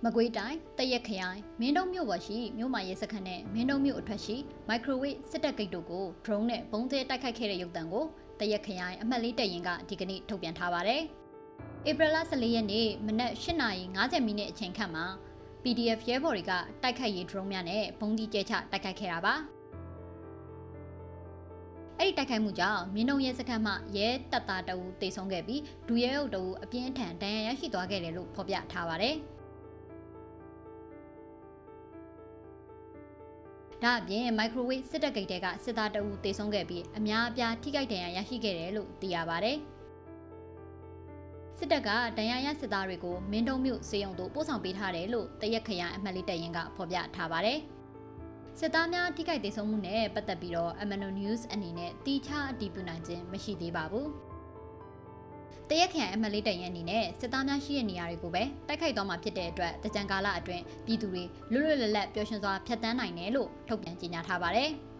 မကွေးတိုင်းတရက်ခရိုင်မင်းတုံးမြို့ပေါ်ရှိမြို့မရဲစခန်းနဲ့မင်းတုံးမြို့အထက်ရှိမိုက်ခရိုဝေ့စစ်တပ်ဂိတ်တို့ကို drone နဲ့ပုံကျဲတိုက်ခိုက်ခဲ့တဲ့ရုပ်သံကိုတရက်ခရိုင်အမှတ်၄တပ်ရင်းကဒီကနေ့ထုတ်ပြန်ထားပါတယ်။ဧပြီလ14ရက်နေ့မနက်8:50မိနစ်အချိန်ခန့်မှာ PDF ရဲဘော်တွေကတိုက်ခိုက်ရေး drone များနဲ့ပုံကြီးကျဲချတိုက်ခိုက်ခဲ့တာပါ။အဲ့ဒီတိုက်ခိုက်မှုကြောင့်မင်းတုံးရဲစခန်းမှရဲတပ်သားတအူးတေဆုံးခဲ့ပြီးဒူရဲအုပ်တအူးအပြင်းထန်ဒဏ်ရာရရှိသွားခဲ့တယ်လို့ဖော်ပြထားပါတယ်။ဒါအပြင်မိုက်ခရိုဝေ့စစ်တပ်ဂိတ်တဲကစစ်သားတအူးတေဆုံးခဲ့ပြီးအများအပြားထိခိုက်ဒဏ်ရာရရှိခဲ့တယ်လို့သိရပါတယ်။စစ်တပ်ကဒဏ်ရာရစစ်သားတွေကိုမင်းတုံးမြို့စေယုံသို့ပို့ဆောင်ပေးထားတယ်လို့တရက်ခရိုင်အမှတ်၄တပ်ရင်းကဖော်ပြထားပါတယ်။စစ်သားများထိခိုက်ဒေဆုံးမှုနဲ့ပတ်သက်ပြီးတော့ MNO News အနေနဲ့တီချအတည်ပြုနိုင်ခြင်းမရှိသေးပါဘူး။တရက်ခရိုင်အမှတ်၄တပ်ရင်းအနေနဲ့စစ်သားများရှိတဲ့နေရာတွေကိုပဲတိုက်ခိုက်သွားမှာဖြစ်တဲ့အတွက်တကြံကာလအတွင်းပြည်သူတွေလွတ်လွတ်လပ်လပ်ပျော်ရွှင်စွာဖြတ်သန်းနိုင်တယ်လို့ထုတ်ပြန်ကြေညာထားပါတယ်။